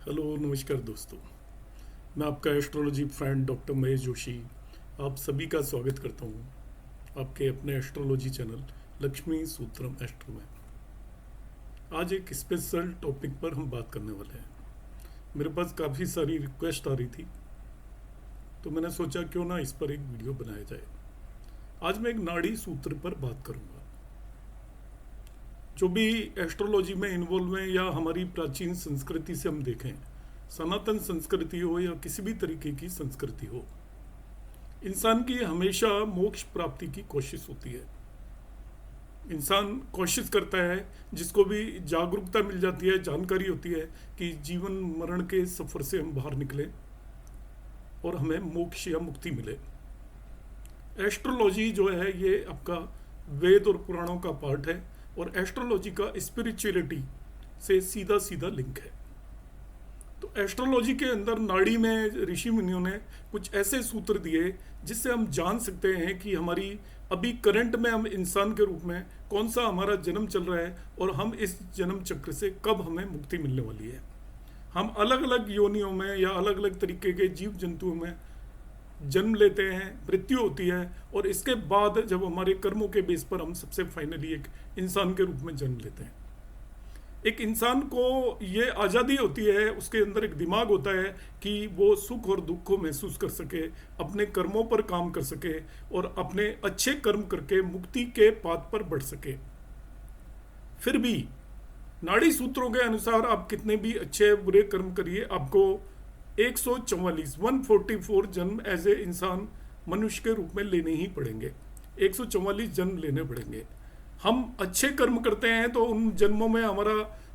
Hello नमस्कार दोस्तों। मैं आपका astrology friend doctor Mahesh Joshi आप सभी का स्वागत करता हूँ आपके अपने एस्ट्रोलॉजी चैनल लक्ष्मी सूत्रम एस्ट्रो में। आज एक स्पेशल टॉपिक पर हम बात करने वाले हैं। मेरे पास काफ़ी सारी रिक्वेस्ट आ रही थी तो मैंने सोचा क्यों ना इस पर एक वीडियो बनाया जाए। आज मैं एक नाड़ी सूत्र पर बात करूँगा। जो भी एस्ट्रोलॉजी में इन्वॉल्व हैं या हमारी प्राचीन संस्कृति से हम देखें, सनातन संस्कृति हो या किसी भी तरीके की संस्कृति हो, इंसान की हमेशा मोक्ष प्राप्ति की कोशिश होती है। इंसान कोशिश करता है, जिसको भी जागरूकता मिल जाती है, जानकारी होती है कि जीवन मरण के सफ़र से हम बाहर निकलें और हमें मोक्ष या मुक्ति मिले। एस्ट्रोलॉजी जो है ये आपका वेद और पुराणों का पार्ट है और एस्ट्रोलॉजी का स्पिरिचुअलिटी से सीधा सीधा लिंक है। तो एस्ट्रोलॉजी के अंदर नाड़ी में ऋषि मुनियों ने कुछ ऐसे सूत्र दिए जिससे हम जान सकते हैं कि हमारी अभी करंट में हम इंसान के रूप में कौन सा हमारा जन्म चल रहा है और हम इस जन्म चक्र से कब हमें मुक्ति मिलने वाली है। हम अलग अलग योनियों में या अलग अलग तरीके के जीव जंतुओं में जन्म लेते हैं, मृत्यु होती है और इसके बाद जब हमारे कर्मों के बेस पर हम सबसे फाइनली एक इंसान के रूप में जन्म लेते हैं। एक इंसान को ये आज़ादी होती है, उसके अंदर एक दिमाग होता है कि वो सुख और दुख को महसूस कर सके, अपने कर्मों पर काम कर सके और अपने अच्छे कर्म करके मुक्ति के पाथ पर बढ़ सके। फिर भी नाड़ी सूत्रों के अनुसार आप कितने भी अच्छे बुरे कर्म करिए, आपको 144 जन्म एज ए इंसान मनुष्य के रूप में लेने ही पड़ेंगे। 144 जन्म लेने पड़ेंगे। हम अच्छे कर्म करते हैं तो उन जन्मों में हमारा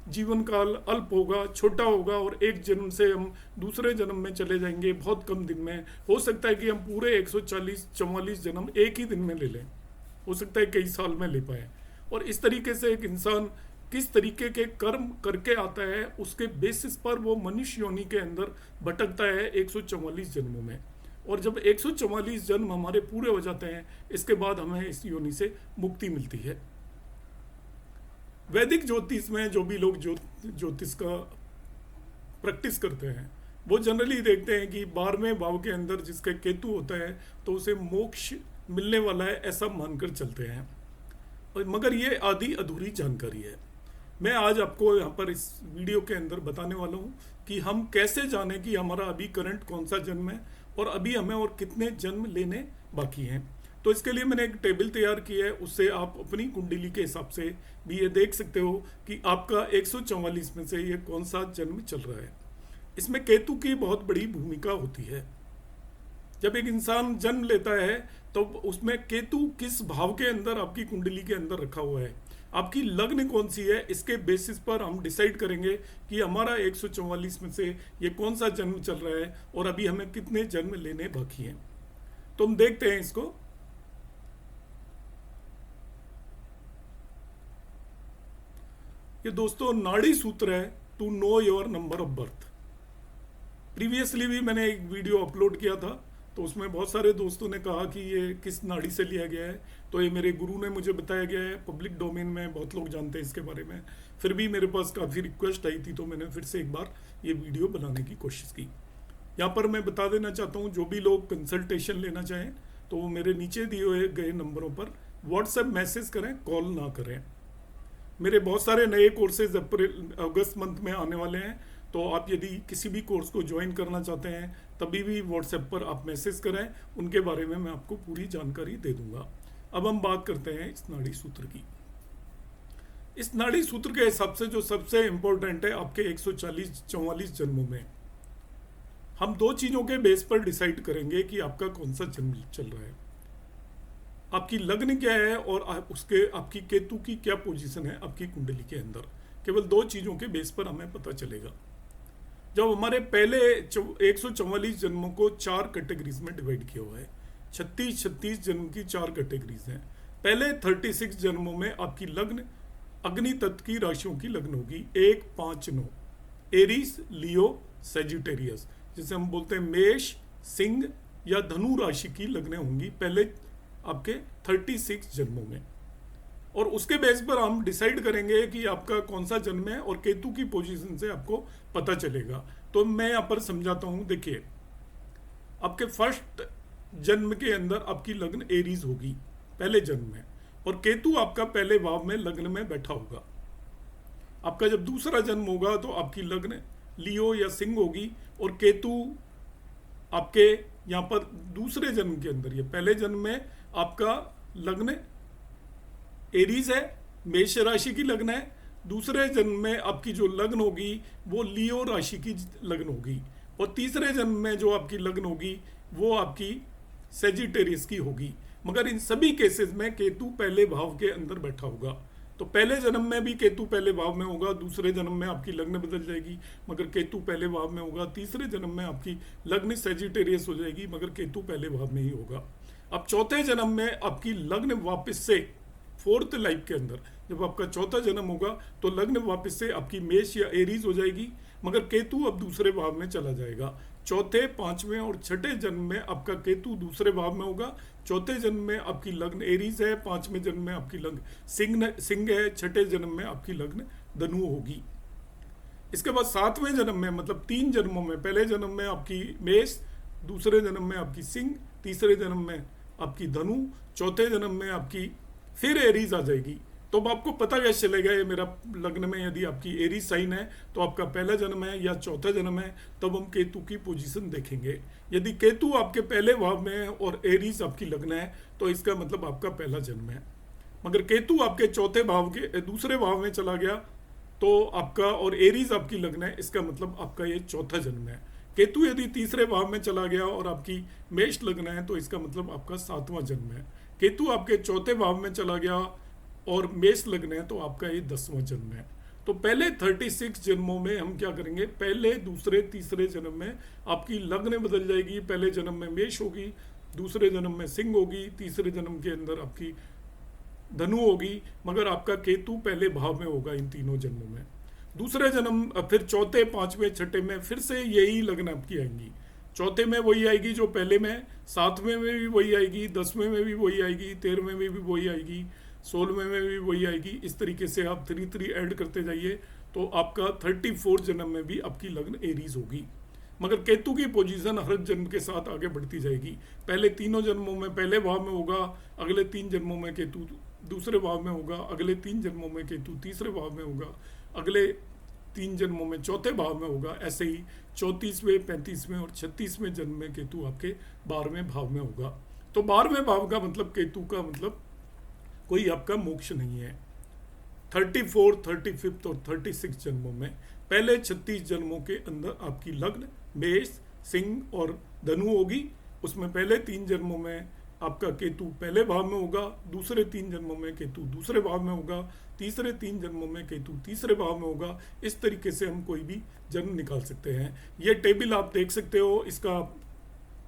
जीवन काल अल्प होगा, छोटा होगा और एक जन्म से हम दूसरे जन्म में चले जाएंगे बहुत कम दिन में। हो सकता है कि हम पूरे 144 जन्म एक ही दिन में ले लें, हो सकता है कई साल में ले पाए। और इस तरीके से एक इंसान किस तरीके के कर्म करके आता है उसके बेसिस पर वो मनुष्य योनि के अंदर भटकता है 144 जन्मों में। और जब 144 जन्म हमारे पूरे हो जाते हैं, इसके बाद हमें इस योनि से मुक्ति मिलती है। वैदिक ज्योतिष में जो भी लोग ज्योतिष का प्रैक्टिस करते हैं वो जनरली देखते हैं कि 12वें भाव के अंदर जिसका केतु होता है तो उसे मोक्ष मिलने वाला है, ऐसा मानकर चलते हैं। मगर ये आधी अधूरी जानकारी है। मैं आज आपको यहाँ पर इस वीडियो के अंदर बताने वाला हूँ कि हम कैसे जानें कि हमारा अभी करंट कौन सा जन्म है और अभी हमें और कितने जन्म लेने बाकी हैं। तो इसके लिए मैंने एक टेबल तैयार की है, उससे आप अपनी कुंडली के हिसाब से भी ये देख सकते हो कि आपका 144 में से ये कौन सा जन्म चल रहा है। इसमें केतु की बहुत बड़ी भूमिका होती है। जब एक इंसान जन्म लेता है तो उसमें केतु किस भाव के अंदर आपकी कुंडली के अंदर रखा हुआ है, आपकी लग्न कौन सी है, इसके बेसिस पर हम डिसाइड करेंगे कि हमारा 144 में से ये कौन सा जन्म चल रहा है और अभी हमें कितने जन्म लेने बाकी हैं। तो हम देखते हैं इसको। ये दोस्तों नाड़ी सूत्र है to know your number of birth. Previously भी मैंने एक वीडियो अपलोड किया था तो उसमें बहुत सारे दोस्तों ने कहा कि ये किस नाड़ी से लिया गया है। तो ये मेरे गुरु ने मुझे बताया गया है, पब्लिक डोमेन में बहुत लोग जानते हैं इसके बारे में। फिर भी मेरे पास काफ़ी रिक्वेस्ट आई थी तो मैंने फिर से एक बार ये वीडियो बनाने की कोशिश की। यहाँ पर मैं बता देना चाहता हूँ, जो भी लोग कंसल्टेशन लेना चाहें तो वो मेरे नीचे दिए गए नंबरों पर व्हाट्सएप मैसेज करें, कॉल ना करें। मेरे बहुत सारे नए कोर्सेज अगस्त मंथ में आने वाले हैं, तो आप यदि किसी भी कोर्स को ज्वाइन करना चाहते हैं तभी भी व्हाट्सएप पर आप मैसेज करें, उनके बारे में मैं आपको पूरी जानकारी दे दूंगा। अब हम बात करते हैं इस नाड़ी सूत्र की। इस नाड़ी सूत्र के हिसाब से जो सबसे इंपॉर्टेंट है, आपके 144 जन्मों में हम दो चीज़ों के बेस पर डिसाइड करेंगे कि आपका कौन सा जन्म चल रहा है। आपकी लग्न क्या है और आपकी केतु की क्या पोजीशन है आपकी कुंडली के अंदर। केवल दो चीज़ों के बेस पर हमें पता चलेगा। जब हमारे पहले 144 जन्मों को 4 कैटेगरीज में डिवाइड किया हुआ है, 36 जन्म की 4 कैटेगरीज हैं। पहले 36 जन्मों में आपकी लग्न अग्नि तत्व की राशियों की लग्न होगी, 1, 5, 9। एरीज, लियो, सेजिटेरियस, जिसे हम बोलते हैं मेष, सिंह या धनु राशि की लग्नें होंगी पहले आपके 36 जन्मों में। और उसके बेस पर हम डिसाइड करेंगे कि आपका कौन सा जन्म है, और केतु की पोजीशन से आपको पता चलेगा। तो मैं यहाँ पर समझाता हूँ। देखिए, आपके फर्स्ट जन्म के अंदर आपकी लग्न एरीज होगी पहले जन्म में, और केतु आपका पहले भाव में लग्न में बैठा होगा। आपका जब दूसरा जन्म होगा तो आपकी लग्न लियो या सिंह होगी, और केतु आपके यहाँ पर दूसरे जन्म के अंदर, ये पहले जन्म में आपका लग्न एरीज है, मेष राशि की लग्न है। दूसरे जन्म में आपकी जो लग्न होगी वो लियो राशि की लग्न होगी, और तीसरे जन्म में जो आपकी लग्न होगी वो आपकी सेजिटेरियस की होगी। मगर इन सभी केसेस में केतु पहले भाव के अंदर बैठा होगा। तो पहले जन्म में भी केतु पहले भाव में होगा, दूसरे जन्म में आपकी लग्न बदल जाएगी मगर केतु पहले भाव में होगा, तीसरे जन्म में आपकी लग्न सेजिटेरियस हो जाएगी मगर केतु पहले भाव में ही होगा। अब चौथे जन्म में आपकी लग्न वापस से फोर्थ लाइफ के अंदर जब आपका चौथा जन्म होगा तो लग्न वापस से आपकी मेष या एरीज हो जाएगी, मगर केतु अब दूसरे भाव में चला जाएगा। चौथे, पांचवें और छठे जन्म में आपका केतु दूसरे भाव में होगा। चौथे जन्म में आपकी लग्न एरीज है, पांचवें जन्म में आपकी लग्न सिंह है, छठे जन्म में आपकी लग्न धनु होगी। इसके बाद सातवें जन्म में, मतलब 3 जन्मों में, पहले जन्म में आपकी मेष, दूसरे जन्म में आपकी सिंह, तीसरे जन्म में आपकी धनु, चौथे जन्म में आपकी फिर एरीज आ जाएगी। तो अब आपको पता कैसे चलेगा ये मेरा लग्न में यदि आपकी एरीज साइन है तो आपका पहला जन्म है या चौथा जन्म है, तब हम केतु की पोजीशन देखेंगे। यदि केतु आपके पहले भाव में है और एरीज आपकी लग्न है तो इसका मतलब आपका पहला जन्म है। मगर केतु आपके चौथे भाव के दूसरे भाव में चला गया तो आपका, और एरीज आपकी लग्न है, इसका मतलब आपका ये चौथा जन्म है। केतु यदि तीसरे भाव में चला गया और आपकी मेष लग्न है तो इसका मतलब आपका 7वां जन्म है। केतु आपके चौथे भाव में चला गया और मेष लग्न है तो आपका ये 10वां जन्म है। तो पहले 36 जन्मों में हम क्या करेंगे, पहले, दूसरे, तीसरे जन्म में आपकी लग्न बदल जाएगी। पहले जन्म में मेष होगी, दूसरे जन्म में सिंह होगी, तीसरे जन्म के अंदर आपकी धनु होगी, मगर आपका केतु पहले भाव में होगा इन तीनों जन्मों में। दूसरे जन्म, फिर चौथे, पांचवें, छठे में फिर से यही लग्न आपकी आएंगी। चौथे में वही आएगी जो पहले में, सातवें में भी वही आएगी, 10वें में भी वही आएगी, 13वें में भी वही आएगी, 16वें में भी वही आएगी। इस तरीके से आप 3 ऐड करते जाइए तो आपका 34 जन्म में भी आपकी लग्न एरीज होगी। मगर केतु की पोजीशन हर जन्म के साथ आगे बढ़ती जाएगी। पहले तीनों जन्मों में पहले भाव में होगा, अगले 3 जन्मों में केतु दूसरे भाव में होगा, अगले 3 जन्मों में केतु तीसरे भाव में होगा, अगले 3 जन्मों में चौथे भाव में होगा। ऐसे ही 34वें, 35वें और 36वें जन्म में केतु आपके 12वें भाव में होगा। तो 12वें भाव का मतलब केतु का मतलब कोई आपका मोक्ष नहीं है। 34, 35 और 36 जन्मों में, पहले 36 जन्मों के अंदर आपकी लग्न मेष, सिंह और धनु होगी। उसमें पहले 3 जन्मों में आपका केतु पहले भाव में होगा, दूसरे 3 जन्मों में केतु दूसरे भाव में होगा, तीसरे 3 जन्मों में केतु तीसरे भाव में होगा। इस तरीके से हम कोई भी जन्म निकाल सकते हैं। ये टेबल आप देख सकते हो, इसका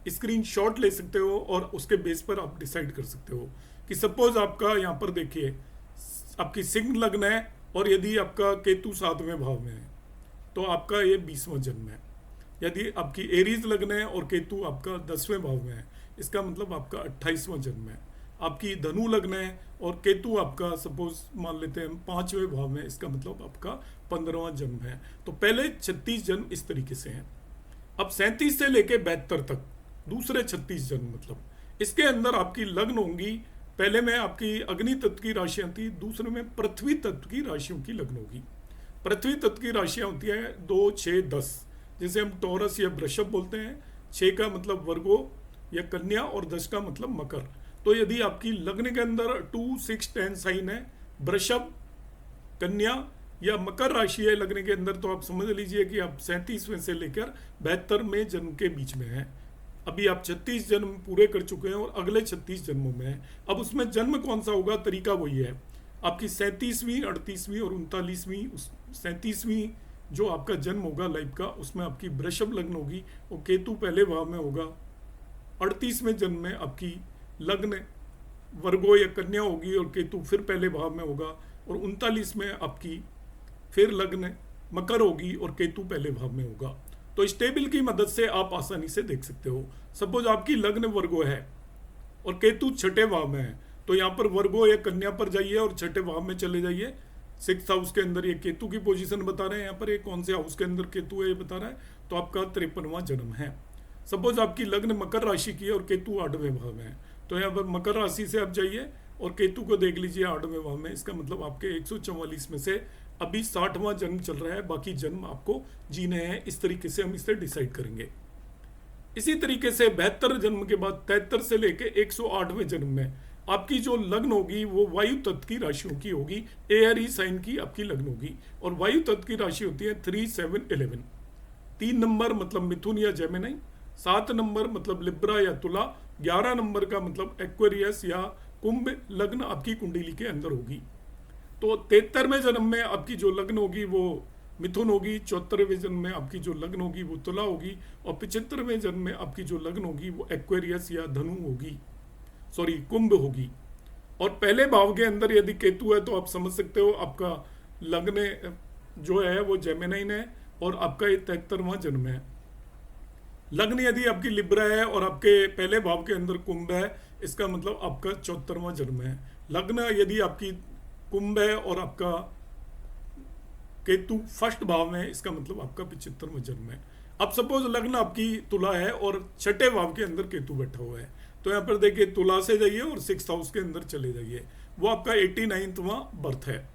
स्क्रीनशॉट ले सकते हो और उसके बेस पर आप डिसाइड कर सकते हो कि सपोज आपका यहाँ पर देखिए आपकी सिंह लग्न है और यदि आपका केतु 7वें भाव में है तो आपका ये 20वां जन्म है। यदि आपकी एरीज लग्न है और केतु आपका 10वें भाव में है, इसका मतलब आपका 28वां जन्म है। आपकी धनु लग्न है और केतु आपका सपोज मान लेते हैं 5वें भाव में, इसका मतलब आपका 15वां जन्म है। तो पहले 36 जन्म इस तरीके से हैं। अब 37 से लेके 72 तक दूसरे 36 जन्म, मतलब इसके अंदर आपकी लग्न होंगी। पहले में आपकी अग्नि तत्व की राशियां थी, दूसरे में पृथ्वी तत्व की राशियों की लग्न होगी। पृथ्वी तत्व की राशियां होती हैं 2, 6, 10, जिसे हम टॉरस या वृषभ बोलते हैं। 6 का मतलब वर्गो या कन्या और 10 का मतलब मकर। तो यदि आपकी लग्न के अंदर 2, 6, 10 साइन है, वृषभ, कन्या या मकर राशि है लग्न के अंदर, तो आप समझ लीजिए कि आप 37वें से लेकर 72वें जन्म के बीच में हैं। अभी आप 36 जन्म पूरे कर चुके हैं और अगले 36 जन्मों में हैं। अब उसमें जन्म कौन सा होगा, तरीका वही है। आपकी 37वीं, 38वीं और 39वीं, 37वीं जो आपका जन्म होगा लाइफ का, उसमें आपकी वृषभ लग्न होगी और केतु पहले भाव में होगा। 38वें जन्म में आपकी लग्न वर्गो या कन्या होगी और केतु फिर पहले भाव में होगा। और 39 में आपकी फिर लग्न मकर होगी और केतु पहले भाव में होगा। तो इस टेबल की मदद से आप आसानी से देख सकते हो। सपोज आपकी लग्न वर्गो है और केतु छठे भाव में है, तो यहाँ पर वर्गो या कन्या पर जाइए और छठे भाव में चले जाइए। 6th हाउस के अंदर ये केतु की पोजीशन बता रहे हैं, यहाँ पर ये कौन से हाउस के अंदर केतु है ये बता रहा है। तो आपका 53वां जन्म है। सपोज आपकी लग्न मकर राशि की है और केतु 8वें भाव में है, तो यहाँ पर मकर राशि से आप जाइए और केतु को देख लीजिए 8वें भाव में। इसका मतलब आपके 144 में से अभी 60वां जन्म चल रहा है, बाकी जन्म आपको जीने हैं। इस तरीके से हम इसे डिसाइड करेंगे। इसी तरीके से 72 जन्म के बाद 73 से लेके 108वें जन्म में आपकी जो लग्न होगी वो वायु तत्व की राशियों की होगी। एयरी साइन की आपकी लग्न होगी और वायु तत्व की राशि होती है 3, 7, 11। 3 नंबर मतलब मिथुन या जेमिनी, 7 नंबर मतलब लिब्रा या तुला, 11 नंबर का मतलब एक्वेरियस या कुंभ लग्न आपकी कुंडली के अंदर होगी। तो 73वें जन्म में आपकी जो लग्न होगी वो मिथुन होगी, 74वें जन्म में आपकी जो लग्न होगी वो तुला होगी और 75वें जन्म में आपकी जो लग्न होगी वो एक्वेरियस या धनु होगी, सॉरी कुंभ होगी। और पहले भाव के अंदर यदि केतु है तो आप समझ सकते हो आपका लग्न जो है वो जेमिनाइन है और आपका ये 73वां जन्म है। लग्न यदि आपकी लिब्रा है और आपके पहले भाव के अंदर कुंभ है, इसका मतलब आपका 74वां जन्म है। लग्न यदि आपकी कुंभ है और आपका केतु फर्स्ट भाव में, इसका मतलब आपका 75वां जन्म है। अब सपोज लग्न आपकी तुला है और छठे भाव के अंदर केतु बैठा हुआ है, तो यहाँ पर देखिए तुला से जाइए और 6th हाउस के अंदर चले जाइए, वो आपका 89वां बर्थ है।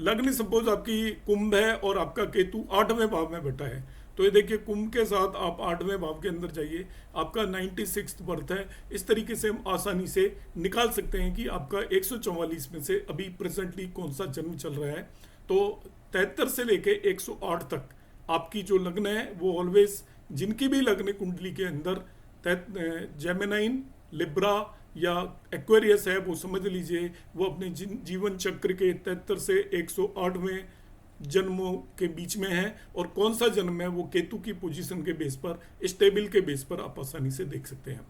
लग्न सपोज आपकी कुंभ है और आपका केतु 8वें भाव में बैठा है, तो ये देखिए कुंभ के साथ आप 8वें भाव के अंदर जाइए, आपका 96th बर्थ है। इस तरीके से हम आसानी से निकाल सकते हैं कि आपका 144 में से अभी प्रेजेंटली कौन सा जन्म चल रहा है। तो 73 से लेके 108 तक आपकी जो लग्न है वो ऑलवेज, जिनकी भी लग्न कुंडली के अंदर जेमिनाइन, लिब्रा या एक्वेरियस है, वो समझ लीजिए वो अपने जीवन चक्र के 73 से 108वें जन्मों के बीच में है। और कौन सा जन्म है वो केतु की पोजीशन के बेस पर, स्टेबल के बेस पर आप आसानी से देख सकते हैं।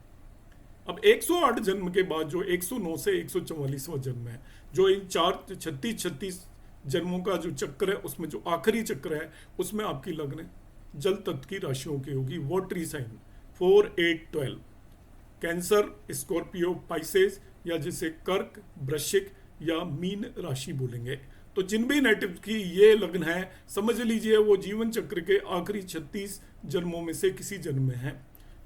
अब 108 जन्म के बाद जो 109 से 144वां जन्म है, जो इन 36 जन्मों का जो चक्र है उसमें जो आखिरी चक्र है उसमें आपकी लग्न जल तत्व की राशियों की होगी। Watery sign 4, 8, 12, Cancer, Scorpio, Pisces या जिसे कर्क, वृश्चिक या मीन राशि बोलेंगे। तो जिन भी नेटिव की ये लग्न है समझ लीजिए वो जीवन चक्र के आखिरी 36 जन्मों में से किसी जन्म में है।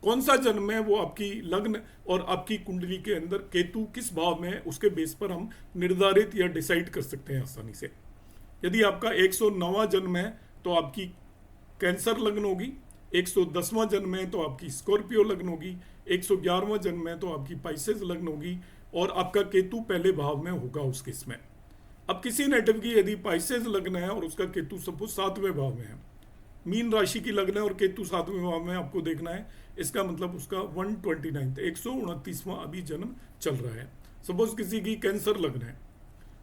कौन सा जन्म है वो आपकी लग्न और आपकी कुंडली के अंदर केतु किस भाव में है उसके बेस पर हम निर्धारित या डिसाइड कर सकते हैं आसानी से। यदि आपका 109वां जन्म है तो आपकी कैंसर लग्न होगी, 110वां जन्म है तो आपकी स्कॉर्पियो लग्न होगी, 111वां जन्म है तो आपकी पाइसेस लग्न होगी और आपका केतु पहले भाव में होगा उस केस में। अब किसी नेटिव की यदि पाइसेस लग्न है और उसका केतु सपोज 7वें भाव में है, मीन राशि की लग्न है और केतु 7वें भाव में आपको देखना है, इसका मतलब उसका 129वां अभी जन्म चल रहा है। सपोज किसी की कैंसर लग्न है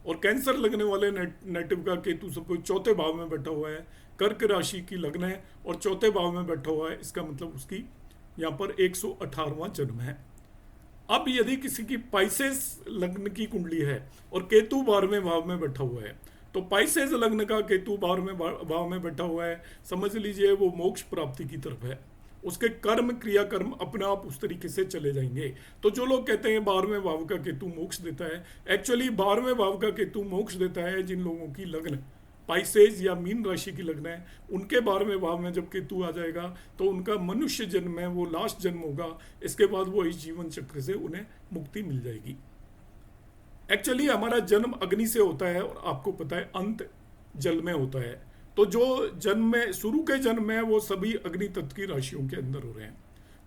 और कैंसर लगने वाले नेटिव का केतु सपोज 4थे भाव में बैठा हुआ है, कर्क राशि की लग्न है और 4थे भाव में बैठा हुआ है, इसका मतलब उसकी यहाँ पर 118वां जन्म है। अब यदि किसी की पाइसेस लग्न की कुंडली है और केतु 12वें भाव में बैठा हुआ है, तो पाइसेस लग्न का केतु 12वें भाव में बैठा हुआ है, समझ लीजिए वो मोक्ष प्राप्ति की तरफ है। उसके कर्म क्रियाकर्म अपने आप उस तरीके से चले जाएंगे। तो जो लोग कहते हैं 12वें भाव का केतु मोक्ष देता है, एक्चुअली 12वें भाव का केतु मोक्ष देता है जिन लोगों की लग्न पाइसेज या मीन राशि की लग्न है, उनके 12वें भाव में जब केतु आ जाएगा तो उनका मनुष्य जन्म है वो लास्ट जन्म होगा। इसके बाद वो इस जीवन चक्र से उन्हें मुक्ति मिल जाएगी। एक्चुअली हमारा जन्म अग्नि से होता है और आपको पता है अंत जल में होता है। तो जो जन्म में शुरू के जन्म है वो सभी अग्नि तत्व की राशियों के अंदर हो रहे हैं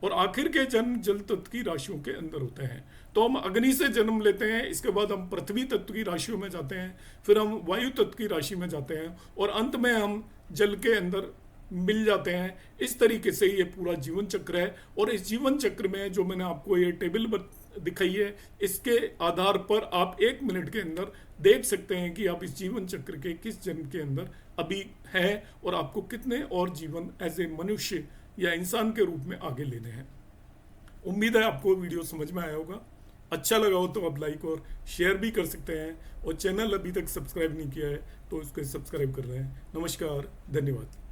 और आखिर के जन्म जल तत्व की राशियों के अंदर होते हैं। तो हम अग्नि से जन्म लेते हैं, इसके बाद हम पृथ्वी तत्व की राशियों में जाते हैं, फिर हम वायु तत्व की राशि में जाते हैं और अंत में हम जल के अंदर मिल जाते हैं। इस तरीके से ये पूरा जीवन चक्र है और इस जीवन चक्र में जो मैंने आपको ये टेबल दिखाई है, इसके आधार पर आप 1 मिनट के अंदर देख सकते हैं कि आप इस जीवन चक्र के किस जन्म के अंदर अभी है और आपको कितने और जीवन एज ए मनुष्य या इंसान के रूप में आगे लेने हैं। उम्मीद है आपको वीडियो समझ में आया होगा। अच्छा लगा हो तो आप लाइक और शेयर भी कर सकते हैं और चैनल अभी तक सब्सक्राइब नहीं किया है तो उसको सब्सक्राइब कर रहे हैं। नमस्कार, धन्यवाद।